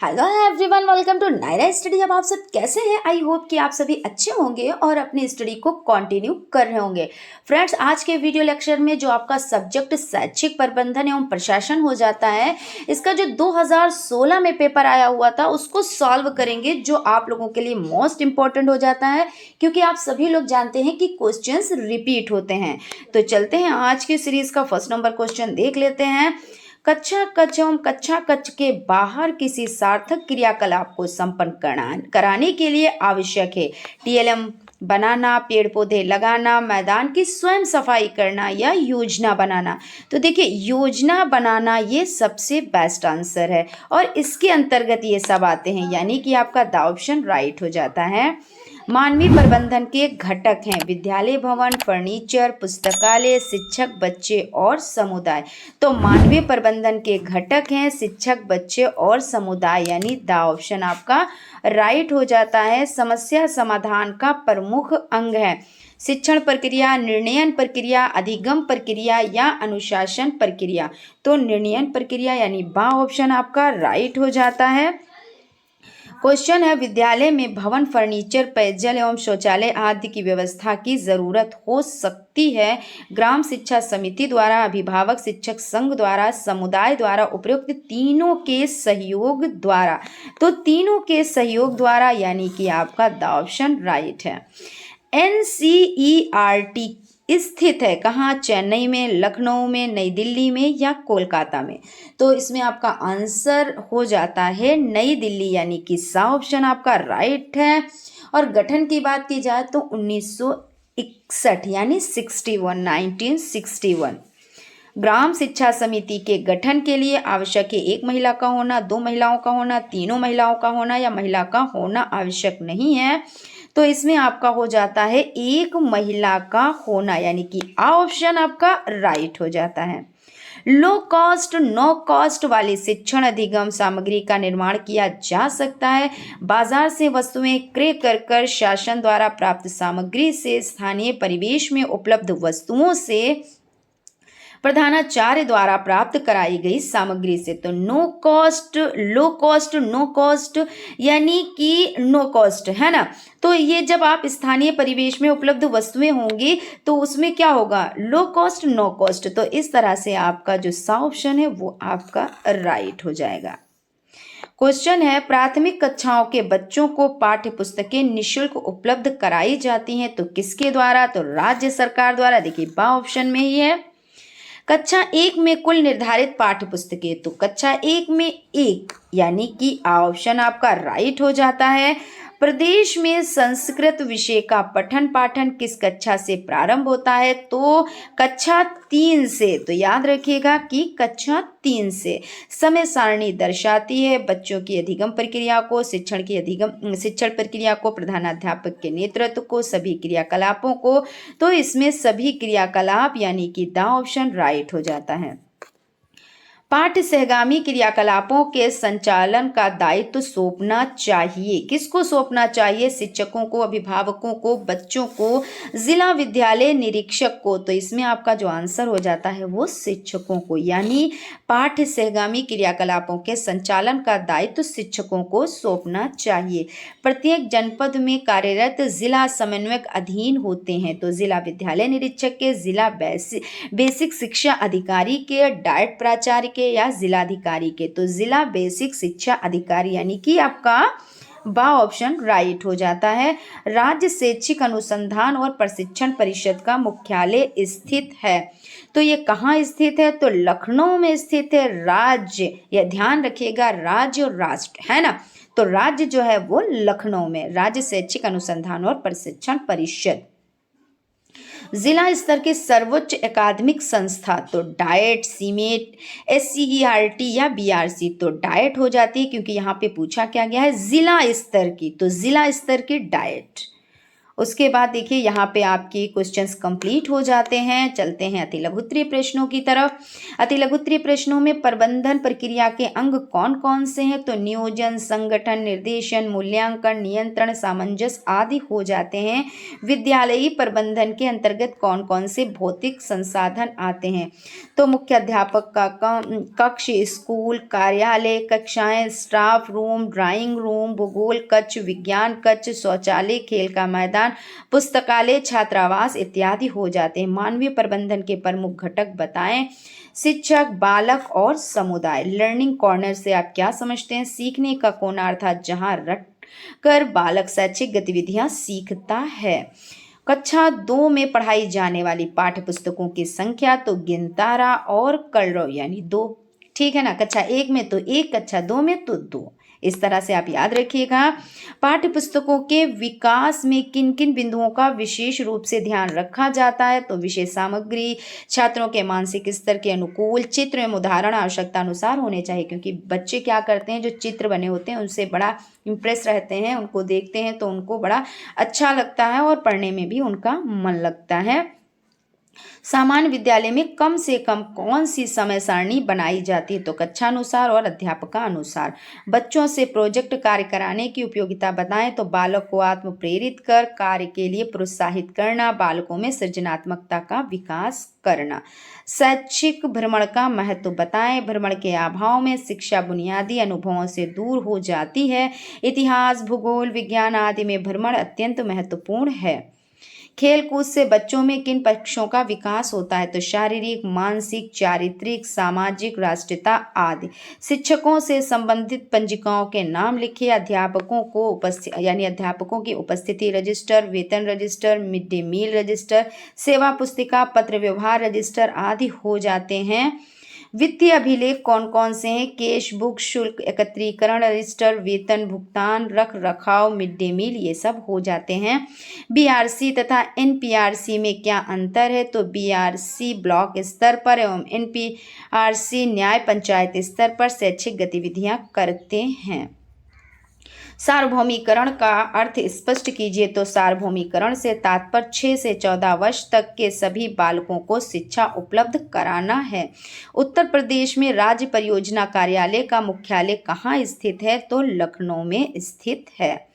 Hello everyone, welcome to Nayra study. अब आप सब कैसे हैं? आई होप कि आप सभी अच्छे होंगे और अपनी स्टडी को कंटिन्यू कर रहे होंगे। फ्रेंड्स, आज के वीडियो लेक्चर में जो आपका सब्जेक्ट शैक्षिक प्रबंधन एवं प्रशासन हो जाता है, इसका जो 2016 में पेपर आया हुआ था उसको सॉल्व करेंगे, जो आप लोगों के लिए मोस्ट इंपॉर्टेंट हो जाता है, क्योंकि आप सभी लोग जानते हैं कि क्वेश्चंस रिपीट होते हैं। तो चलते हैं आज की सीरीज का फर्स्ट नंबर क्वेश्चन देख लेते हैं। कक्षा कक्ष एवं कक्षा कक्ष के बाहर किसी सार्थक क्रियाकलाप को संपन्न कराने के लिए आवश्यक है टीएलएम बनाना, पेड़ पौधे लगाना, मैदान की स्वयं सफाई करना या योजना बनाना। तो देखिए, योजना बनाना ये सबसे बेस्ट आंसर है और इसके अंतर्गत ये सब आते हैं, यानी कि आपका द ऑप्शन राइट हो जाता है। मानवीय प्रबंधन के घटक हैं विद्यालय भवन, फर्नीचर, पुस्तकालय, शिक्षक, बच्चे और समुदाय। तो मानवीय प्रबंधन के घटक हैं शिक्षक, बच्चे और समुदाय, यानी द ऑप्शन आपका राइट हो जाता है। समस्या समाधान का प्रमुख अंग है शिक्षण प्रक्रिया, निर्णयन प्रक्रिया, अधिगम प्रक्रिया या अनुशासन प्रक्रिया। तो निर्णयन प्रक्रिया यानी बा ऑप्शन आपका राइट हो जाता है। क्वेश्चन है, विद्यालय में भवन, फर्नीचर, पेयजल एवं शौचालय आदि की व्यवस्था की जरूरत हो सकती है ग्राम शिक्षा समिति द्वारा, अभिभावक शिक्षक संघ द्वारा, समुदाय द्वारा, उपयुक्त तीनों के सहयोग द्वारा। तो तीनों के सहयोग द्वारा यानी कि आपका द ऑप्शन राइट है। एनसीईआरटी स्थित है कहाँ? चेन्नई में, लखनऊ में, नई दिल्ली में या कोलकाता में। तो इसमें आपका आंसर हो जाता है नई दिल्ली, यानी कि सा ऑप्शन आपका राइट है। और गठन की बात की जाए तो 1961 यानी 1961 ग्राम शिक्षा समिति के गठन के लिए आवश्यक है एक महिला का होना, दो महिलाओं का होना, तीनों महिलाओं का होना या महिला का होना आवश्यक नहीं है। तो इसमें आपका हो जाता है एक महिला का होना, यानी कि आ ऑप्शन आपका राइट हो जाता है। लो कॉस्ट नो कॉस्ट वाली शिक्षण अधिगम सामग्री का निर्माण किया जा सकता है बाजार से वस्तुएं क्रय कर शासन द्वारा प्राप्त सामग्री से, स्थानीय परिवेश में उपलब्ध वस्तुओं से, प्रधानाचार्य द्वारा प्राप्त कराई गई सामग्री से। तो no cost, low cost, no cost यानी कि नो कॉस्ट है ना। तो ये जब आप स्थानीय परिवेश में उपलब्ध वस्तुएं होंगी तो उसमें क्या होगा? Low cost, no cost. तो इस तरह से आपका जो सा ऑप्शन है वो आपका राइट हो जाएगा। क्वेश्चन है, प्राथमिक कक्षाओं के बच्चों को पाठ्य पुस्तकें निःशुल्क उपलब्ध कराई जाती हैं तो किसके द्वारा? तो राज्य सरकार द्वारा। देखिए बा ऑप्शन में ही है। कक्षा 1 में कुल निर्धारित पाठ्य पुस्तकें, तो कक्षा 1 में एक, यानी कि ऑप्शन आपका राइट हो जाता है। प्रदेश में संस्कृत विषय का पठन पाठन किस कक्षा से प्रारंभ होता है? तो कक्षा 3 से। तो याद रखिएगा कि कक्षा 3 से। समय सारणी दर्शाती है बच्चों की अधिगम प्रक्रिया को, शिक्षण प्रक्रिया को, प्रधानाध्यापक के नेतृत्व को, सभी क्रियाकलापों को। तो इसमें सभी क्रियाकलाप यानी कि द ऑप्शन राइट हो जाता है। पाठ्य सहगामी क्रियाकलापों के संचालन का दायित्व सौंपना चाहिए। किसको सौंपना चाहिए? शिक्षकों को, अभिभावकों को, बच्चों को, जिला विद्यालय निरीक्षक को। तो इसमें आपका जो आंसर हो जाता है वो शिक्षकों को, यानी पाठ्य सहगामी क्रियाकलापों के संचालन का दायित्व शिक्षकों को सौंपना चाहिए। प्रत्येक जनपद में कार्यरत जिला समन्वयक अधीन होते हैं तो जिला विद्यालय निरीक्षक के, जिला बेसिक शिक्षा अधिकारी के, डायट प्राचार्य के या जिलाधिकारी के। तो जिला बेसिक शिक्षा अधिकारी यानी कि आपका बा ऑप्शन राइट हो जाता है। राज्य शैक्षिक अनुसंधान और प्रशिक्षण परिषद का मुख्यालय स्थित है तो ये कहाँ स्थित है? तो लखनऊ में स्थित है। राज्य, यह ध्यान रखिएगा, राज्य और राष्ट्र है ना। तो राज्य जो है वो लखनऊ में, राज्य शैक्षिक अनुसंधान और प्रशिक्षण परिषद। जिला स्तर के सर्वोच्च अकादमिक संस्था, तो डाइट, सीमेट, एससीईआरटी या बीआरसी। तो डाइट हो जाती है क्योंकि यहाँ पे पूछा क्या गया है जिला स्तर की, तो जिला स्तर की डाइट। उसके बाद देखिए यहाँ पे आपके क्वेश्चंस कंप्लीट हो जाते हैं। चलते हैं अति लघुत्तरीय प्रश्नों की तरफ। अति लघुत्तरीय प्रश्नों में प्रबंधन प्रक्रिया के अंग कौन कौन से हैं? तो नियोजन, संगठन, निर्देशन, मूल्यांकन, नियंत्रण, सामंजस्य आदि हो जाते हैं। विद्यालयी प्रबंधन के अंतर्गत कौन कौन से भौतिक संसाधन आते हैं? तो मुख्य अध्यापक का कक्ष, स्कूल, कार्यालय, कक्षाएं, स्टाफ रूम, ड्राइंग रूम, भूगोल कक्ष, विज्ञान कक्ष, शौचालय, खेल का मैदान, पुस्तकालय, छात्रावास इत्यादि हो जाते हैं। मानवीय प्रबंधन के प्रमुख घटक बताएं। शिक्षक, बालक और समुदाय। लर्निंग कॉर्नर से आप क्या समझते हैं? सीखने का कोना अर्थात जहां रट कर बालक शैक्षिक गतिविधियां सीखता है। कक्षा 2 में पढ़ाई जाने वाली पाठ्य पुस्तकों की संख्या तो गिनतारा और कलरव यानी 2, ठीक है ना। कक्षा 1 में तो 1, कक्षा 2 में तो 2। इस तरह से आप याद रखिएगा। पाठ्य पुस्तकों के विकास में किन किन बिंदुओं का विशेष रूप से ध्यान रखा जाता है? तो विषय सामग्री, छात्रों के मानसिक स्तर के अनुकूल, चित्र एवं उदाहरण आवश्यकता अनुसार होने चाहिए, क्योंकि बच्चे क्या करते हैं, जो चित्र बने होते हैं उनसे बड़ा इम्प्रेस रहते हैं, उनको देखते हैं तो उनको बड़ा अच्छा लगता है और पढ़ने में भी उनका मन लगता है। सामान्य विद्यालय में कम से कम कौन सी समय सारणी बनाई जाती है? तो कक्षानुसार और अध्यापकानुसार। बच्चों से प्रोजेक्ट कार्य कराने की उपयोगिता बताएं। तो बालक को आत्म प्रेरित कर कार्य के लिए प्रोत्साहित करना, बालकों में सृजनात्मकता का विकास करना। शैक्षिक भ्रमण का महत्व बताएं। भ्रमण के अभाव में शिक्षा बुनियादी अनुभवों से दूर हो जाती है। इतिहास, भूगोल, विज्ञान आदि में भ्रमण अत्यंत महत्वपूर्ण है। खेल कूद से बच्चों में किन पक्षों का विकास होता है? तो शारीरिक, मानसिक, चारित्रिक, सामाजिक, राष्ट्रीयता आदि। शिक्षकों से संबंधित पंजिकाओं के नाम लिखिए। अध्यापकों की उपस्थिति रजिस्टर, वेतन register, mid day meal register, सेवा पुस्तिका, पत्र व्यवहार रजिस्टर आदि हो जाते हैं। वित्तीय अभिलेख कौन कौन से हैं? कैश बुक, शुल्क एकत्रीकरण रजिस्टर, वेतन भुगतान, रख रखाव, मिड डे मील, ये सब हो जाते हैं। बीआरसी तथा एनपीआरसी में क्या अंतर है? तो बीआरसी ब्लॉक स्तर पर एवं एनपीआरसी न्याय पंचायत स्तर पर शैक्षिक गतिविधियां करते हैं। सार्वभौमिकरण का अर्थ स्पष्ट कीजिए। तो सार्वभौमिकरण से तात्पर्य 6 से 14 वर्ष तक के सभी बालकों को शिक्षा उपलब्ध कराना है। उत्तर प्रदेश में राज्य परियोजना कार्यालय का मुख्यालय कहाँ स्थित है? तो लखनऊ में स्थित है।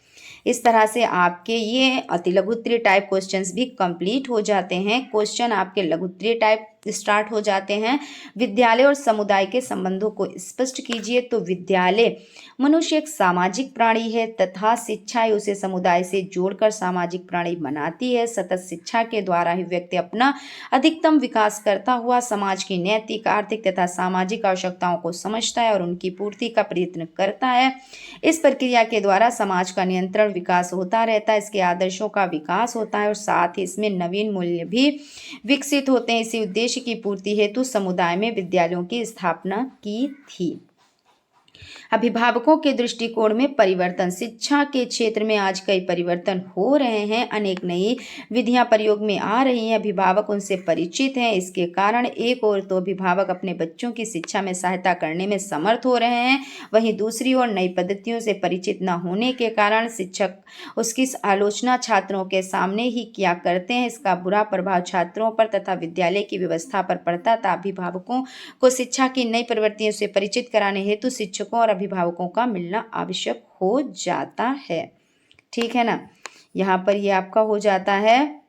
इस तरह से आपके ये अति लघुत्तरीय टाइप क्वेश्चंस भी कंप्लीट हो जाते हैं। क्वेश्चन आपके लघुत्तरीय टाइप स्टार्ट हो जाते हैं। विद्यालय और समुदाय के संबंधों को स्पष्ट कीजिए। तो विद्यालय मनुष्य एक सामाजिक प्राणी है तथा शिक्षा ही उसे समुदाय से जोड़कर सामाजिक प्राणी बनाती है। सतत शिक्षा के द्वारा ही व्यक्ति अपना अधिकतम विकास करता हुआ समाज की नैतिक, आर्थिक तथा सामाजिक आवश्यकताओं को समझता है और उनकी पूर्ति का प्रयत्न करता है। इस प्रक्रिया के द्वारा समाज का नियंत्रण विकास होता रहता है, इसके आदर्शों का विकास होता है और साथ ही इसमें नवीन मूल्य भी विकसित होते हैं। इसी उद्देश्य की पूर्ति हेतु समुदाय में विद्यालयों की स्थापना की थी। अभिभावकों के दृष्टिकोण में परिवर्तन। शिक्षा के क्षेत्र में आज कई परिवर्तन हो रहे हैं। अनेक नई विधियां प्रयोग में आ रही हैं। अभिभावक उनसे परिचित हैं। इसके कारण एक ओर तो अभिभावक अपने बच्चों की शिक्षा में सहायता करने में समर्थ हो रहे हैं, वहीं दूसरी ओर नई पद्धतियों से परिचित न होने के कारण शिक्षक उसकी आलोचना छात्रों के सामने ही किया करते हैं। इसका बुरा प्रभाव छात्रों पर तथा विद्यालय की व्यवस्था पर पड़ता था। अभिभावकों को शिक्षा की नई प्रवृत्तियों से परिचित कराने हेतु शिक्षकों और अभिभावकों का मिलना आवश्यक हो जाता है। ठीक है ना। यहाँ पर ये आपका हो जाता है।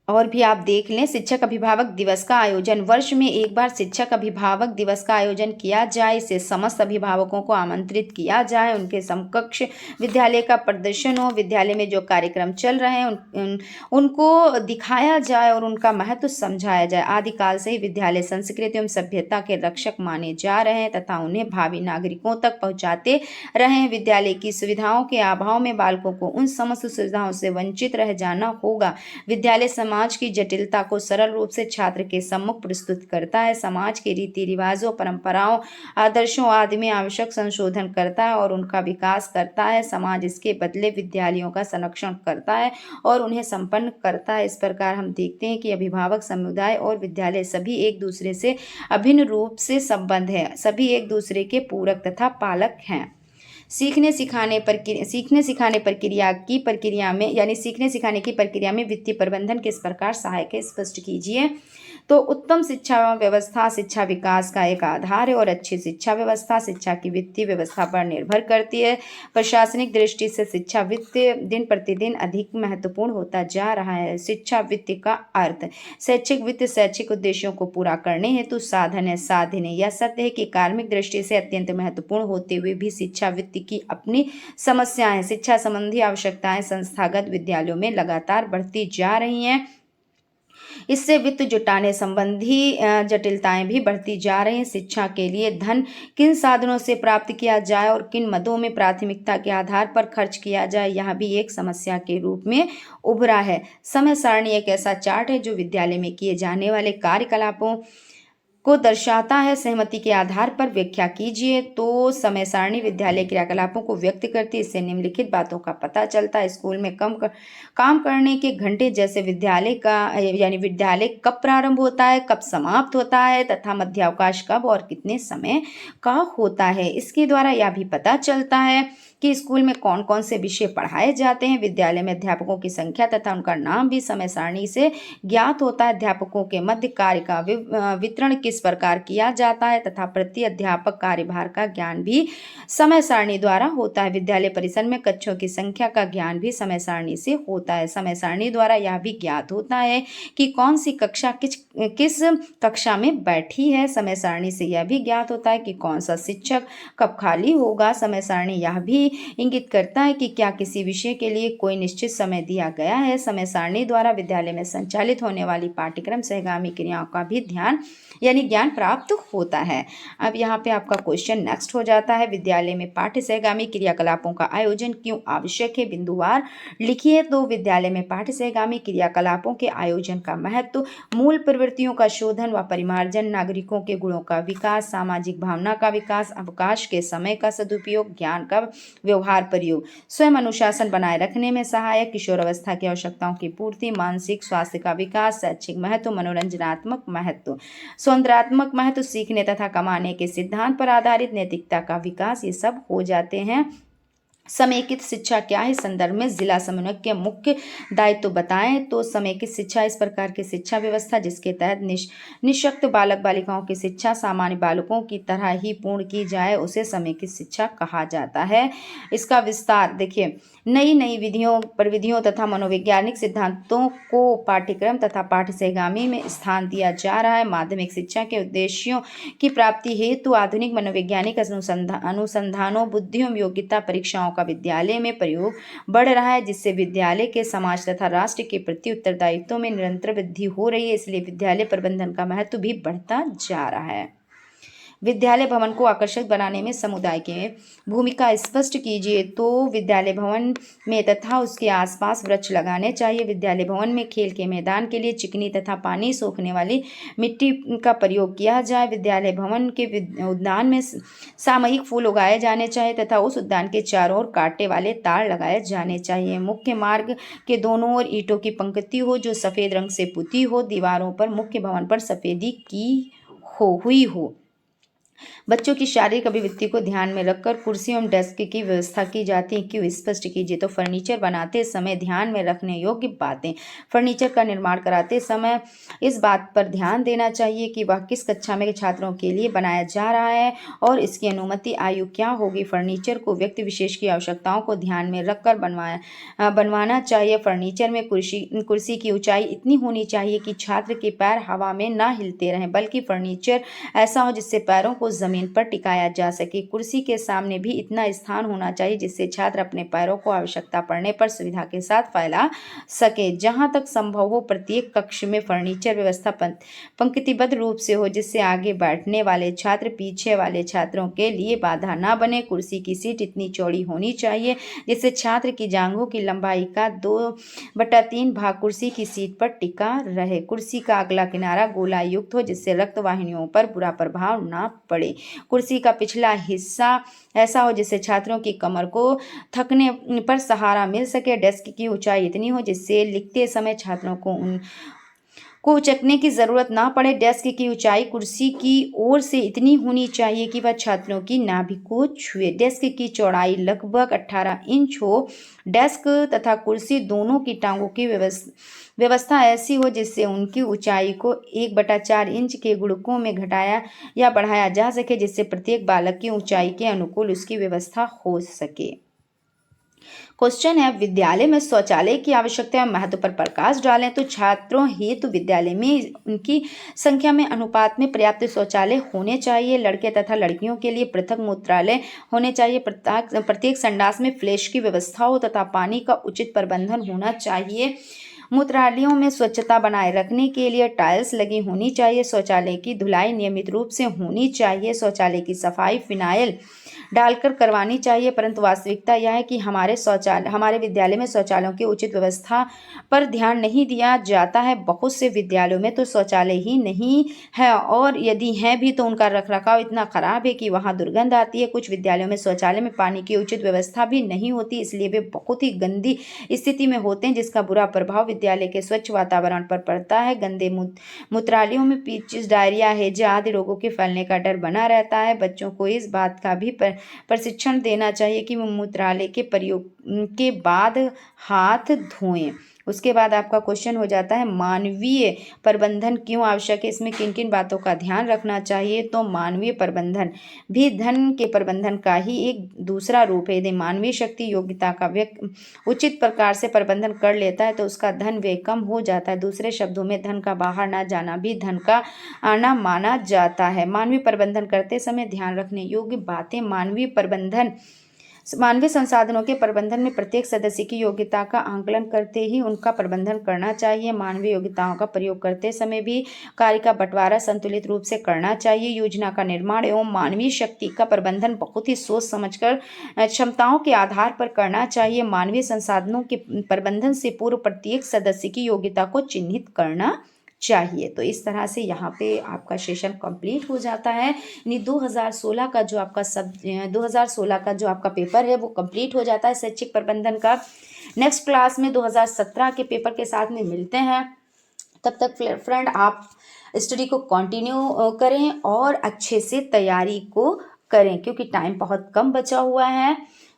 और भी आप देख लें, शिक्षक अभिभावक दिवस का आयोजन। वर्ष में एक बार शिक्षक अभिभावक दिवस का आयोजन किया जाए। इसे समस्त अभिभावकों को आमंत्रित किया जाए, उनके समकक्ष विद्यालय का प्रदर्शन हो, विद्यालय में जो कार्यक्रम चल रहे हैं उनको दिखाया जाए और उनका महत्व समझाया जाए। आदिकाल से ही विद्यालय संस्कृति एवं सभ्यता के रक्षक माने जा रहे हैं तथा उन्हें भावी नागरिकों तक पहुँचाते रहे हैं। विद्यालय की सुविधाओं के अभाव में बालकों को उन समस्त सुविधाओं से वंचित रह जाना होगा। विद्यालय समाज की जटिलता को सरल रूप से छात्र के सम्मुख प्रस्तुत करता है। समाज के रीति रिवाजों, परंपराओं, आदर्शों आदि में आवश्यक संशोधन करता है और उनका विकास करता है। समाज इसके बदले विद्यालयों का संरक्षण करता है और उन्हें संपन्न करता है। इस प्रकार हम देखते हैं कि अभिभावक, समुदाय और विद्यालय सभी एक दूसरे से अभिन्न रूप से संबंध है, सभी एक दूसरे के पूरक तथा पालक हैं। सीखने सिखाने प्रक्रिया में यानी सीखने सिखाने की प्रक्रिया में वित्तीय प्रबंधन किस प्रकार सहायक है, स्पष्ट कीजिए। तो उत्तम शिक्षा व्यवस्था शिक्षा विकास का एक आधार है और अच्छी शिक्षा व्यवस्था शिक्षा की वित्तीय व्यवस्था पर निर्भर करती है। प्रशासनिक दृष्टि से शिक्षा वित्त दिन प्रतिदिन अधिक महत्वपूर्ण होता जा रहा है। शिक्षा वित्त का अर्थ शैक्षिक वित्त शैक्षिक उद्देश्यों को पूरा करने हेतु साधन है, साधन है। यह सत्य है कि कार्मिक दृष्टि से अत्यंत महत्वपूर्ण होते हुए भी शिक्षा वित्त की अपनी समस्याएं, शिक्षा संबंधी आवश्यकताएं संस्थागत विद्यालयों में लगातार बढ़ती जा रही हैं। इससे वित्त जुटाने संबंधी जटिलताएं भी बढ़ती जा रही हैं। शिक्षा के लिए धन किन साधनों से प्राप्त किया जाए और किन मदों में प्राथमिकता के आधार पर खर्च किया जाए, यह भी एक समस्या के रूप में उभरा है। समय सारणी एक ऐसा चार्ट है जो विद्यालय में किए जाने वाले कार्यकलापों को दर्शाता है। सहमति के आधार पर व्याख्या कीजिए। तो समय सारणी विद्यालय क्रियाकलापों को व्यक्त करती है। इससे निम्नलिखित बातों का पता चलता है। स्कूल में काम करने के घंटे, जैसे विद्यालय कब प्रारंभ होता है, कब समाप्त होता है तथा मध्यावकाश कब और कितने समय का होता है। इसके द्वारा यह भी पता चलता है कि स्कूल में कौन कौन से विषय पढ़ाए जाते हैं। विद्यालय में अध्यापकों की संख्या तथा उनका नाम भी समय सारणी से ज्ञात होता है। अध्यापकों के मध्य कार्य का वितरण किस प्रकार किया जाता है तथा प्रति अध्यापक कार्यभार का ज्ञान भी समय सारणी द्वारा होता है। विद्यालय परिसर में कक्षों की संख्या का ज्ञान भी समय सारणी से होता है। समय सारणी द्वारा यह भी ज्ञात होता है कि कौन सी कक्षा किस कक्षा में बैठी है। समय सारणी से यह भी ज्ञात होता है कि कौन सा शिक्षक कब खाली होगा। समय सारणी यह भी इंगित करता है कि क्या किसी विषय के लिए कोई निश्चित समय दिया गया है। समय सारणी द्वारा विद्यालय में संचालित होने वाली पाठ्यक्रम सहगामी क्रियाओं का भी ज्ञान प्राप्त होता है। अब यहाँ पे आपका क्वेश्चन नेक्स्ट हो जाता है, विद्यालय में पाठ्य सहगामी क्रियाकलापों का आयोजन क्यों आवश्यक है, बिंदुवार लिखिए। तो विद्यालय में पाठ्य सहगामी क्रियाकलापों के आयोजन का महत्व मूल प्रवृत्तियों का शोधन व परिमार्जन, नागरिकों के गुणों का विकास, सामाजिक भावना का विकास, अवकाश के समय का सदुपयोग, ज्ञान का व्यवहार प्रयोग, स्वयं अनुशासन बनाए रखने में सहायक, किशोर अवस्था की आवश्यकताओं की पूर्ति, मानसिक स्वास्थ्य का विकास, शैक्षिक महत्व, मनोरंजनात्मक महत्व, सौंदर्यात्मक महत्व, सीखने तथा कमाने के सिद्धांत पर आधारित नैतिकता का विकास, ये सब हो जाते हैं। समेकित शिक्षा क्या है, संदर्भ में जिला समन्वयक के मुख्य दायित्व बताएं। तो समेकित शिक्षा इस प्रकार की शिक्षा व्यवस्था जिसके तहत निःशक्त बालक बालिकाओं की शिक्षा सामान्य बालकों की तरह ही पूर्ण की जाए, उसे समेकित शिक्षा कहा जाता है। इसका विस्तार देखिए, नई प्रविधियों तथा मनोवैज्ञानिक सिद्धांतों को पाठ्यक्रम तथा पाठ्य सहगामी में स्थान दिया जा रहा है। माध्यमिक शिक्षा के उद्देश्यों की प्राप्ति हेतु आधुनिक मनोवैज्ञानिक अनुसंधानों, बुद्धियों, योग्यता परीक्षाओं का विद्यालय में प्रयोग बढ़ रहा है, जिससे विद्यालय के समाज तथा राष्ट्र के प्रति उत्तरदायित्व में निरंतर वृद्धि हो रही है। इसलिए विद्यालय प्रबंधन का महत्व भी बढ़ता जा रहा है। विद्यालय भवन को आकर्षक बनाने में समुदाय की भूमिका स्पष्ट कीजिए। तो विद्यालय भवन में तथा उसके आसपास वृक्ष लगाने चाहिए। विद्यालय भवन में खेल के मैदान के लिए चिकनी तथा पानी सोखने वाली मिट्टी का प्रयोग किया जाए। विद्यालय भवन के उद्यान में सामूहिक फूल उगाए जाने चाहिए तथा उस उद्यान के चारों ओर कांटे वाले तार लगाए जाने चाहिए। मुख्य मार्ग के दोनों ओर ईंटों की पंक्ति हो जो सफ़ेद रंग से पुती हो। दीवारों पर मुख्य भवन पर सफ़ेदी की हुई हो। बच्चों की शारीरिक अभिवृद्धि को ध्यान में रखकर कुर्सी एवं डेस्क की व्यवस्था की जाती है, क्यों स्पष्ट कीजिए। तो फर्नीचर बनाते समय ध्यान में रखने योग्य बातें, फर्नीचर का निर्माण कराते समय इस बात पर ध्यान देना चाहिए कि वह किस कक्षा में छात्रों के लिए बनाया जा रहा है और इसकी अनुमति आयु क्या होगी। फर्नीचर को व्यक्ति विशेष की आवश्यकताओं को ध्यान में रखकर बनवाना चाहिए। फर्नीचर में कुर्सी की ऊंचाई इतनी होनी चाहिए कि छात्र के पैर हवा में न हिलते रहें, बल्कि फर्नीचर ऐसा हो जिससे पैरों को जमीन पर टिकाया जा सके। कुर्सी के सामने भी इतना स्थान होना चाहिए जिससे छात्र अपने पैरों को आवश्यकता पड़ने पर सुविधा के साथ फैला सके। जहां तक संभव हो प्रत्येक कक्ष में फर्नीचर व्यवस्था पंक्तिबद्ध रूप से हो जिससे आगे बैठने वाले छात्र पीछे वाले छात्रों के लिए बाधा न बने। कुर्सी की सीट इतनी चौड़ी होनी चाहिए जिससे छात्र की जांघों की लंबाई का 2/3 भाग कुर्सी की सीट पर टिका रहे। कुर्सी का अगला किनारा गोला युक्त हो जिससे रक्त वाहिनियों पर बुरा प्रभाव न पड़े। कुर्सी का पिछला हिस्सा ऐसा हो जिससे छात्रों की कमर को थकने पर सहारा मिल सके। डेस्क की ऊंचाई इतनी हो जिससे लिखते समय छात्रों को को उचकने की ज़रूरत ना पड़े। डेस्क की ऊंचाई कुर्सी की ओर से इतनी होनी चाहिए कि वह छात्रों की नाभि को छुए। डेस्क की चौड़ाई लगभग 18 इंच हो। डेस्क तथा कुर्सी दोनों की टांगों की व्यवस्था ऐसी हो जिससे उनकी ऊंचाई को 1/4 इंच के गुणकों में घटाया या बढ़ाया जा सके, जिससे प्रत्येक बालक की ऊंचाई के अनुकूल उसकी व्यवस्था हो सके। क्वेश्चन है, विद्यालय में शौचालय की आवश्यकता एवं महत्व पर प्रकाश डालें। तो छात्रों हेतु विद्यालय में उनकी संख्या में अनुपात में पर्याप्त शौचालय होने चाहिए। लड़के तथा लड़कियों के लिए पृथक मूत्रालय होने चाहिए। प्रत्येक संडास में फ्लैश की व्यवस्था हो तथा पानी का उचित प्रबंधन होना चाहिए। मूत्रालयों में स्वच्छता बनाए रखने के लिए टाइल्स लगी होनी चाहिए। शौचालय की धुलाई नियमित रूप से होनी चाहिए। शौचालय की सफाई फिनाइल डालकर करवानी चाहिए, परंतु वास्तविकता यह है कि हमारे विद्यालय में शौचालयों की उचित व्यवस्था पर ध्यान नहीं दिया जाता है। बहुत से विद्यालयों में तो शौचालय ही नहीं है, और यदि हैं भी तो उनका रखरखाव इतना खराब है कि वहाँ दुर्गंध आती है। कुछ विद्यालयों में शौचालय में पानी की उचित व्यवस्था भी नहीं होती, इसलिए वे बहुत ही गंदी स्थिति में होते हैं, जिसका बुरा प्रभाव विद्यालय के स्वच्छ वातावरण पर पड़ता है। गंदे मूत्रालयों में पेचिश, डायरिया, हैजा आदि रोगों के फैलने का डर बना रहता है। बच्चों को इस बात का भी प्रशिक्षण देना चाहिए कि वो मूत्रालय के प्रयोग के बाद हाथ धोएं। उसके बाद आपका क्वेश्चन हो जाता है, मानवीय प्रबंधन क्यों आवश्यक है, इसमें किन किन बातों का ध्यान रखना चाहिए। तो मानवीय प्रबंधन भी धन के प्रबंधन का ही एक दूसरा रूप है। यदि मानवीय शक्ति योग्यता का व्यक्ति उचित प्रकार से प्रबंधन कर लेता है तो उसका धन व्यय कम हो जाता है। दूसरे शब्दों में धन का बाहर ना जाना भी धन का आना माना जाता है। मानवीय प्रबंधन करते समय ध्यान रखने योग्य बातें। मानवीय संसाधनों के प्रबंधन में प्रत्येक सदस्य की योग्यता का आंकलन करते ही उनका प्रबंधन करना चाहिए। मानवीय योग्यताओं का प्रयोग करते समय भी कार्य का बंटवारा संतुलित रूप से करना चाहिए। योजना का निर्माण एवं मानवीय शक्ति का प्रबंधन बहुत ही सोच समझकर क्षमताओं के आधार पर करना चाहिए। मानवीय संसाधनों के प्रबंधन से पूर्व प्रत्येक सदस्य की योग्यता को चिन्हित करना चाहिए। तो इस तरह से यहाँ पे आपका सेशन कंप्लीट हो जाता है। यानी 2016 का जो आपका पेपर है वो कंप्लीट हो जाता है शैक्षिक प्रबंधन का। नेक्स्ट क्लास में 2017 के पेपर के साथ में मिलते हैं। तब तक फ्रेंड आप स्टडी को कंटिन्यू करें और अच्छे से तैयारी को करें, क्योंकि टाइम बहुत कम बचा हुआ है।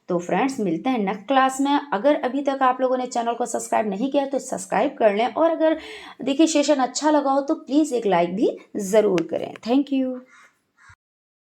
तो फ्रेंड्स मिलते हैं नेक्स्ट क्लास में। अगर अभी तक आप लोगों ने चैनल को सब्सक्राइब नहीं किया तो सब्सक्राइब कर लें, और अगर देखिए सेशन अच्छा लगा हो तो प्लीज़ एक लाइक भी ज़रूर करें। Thank you.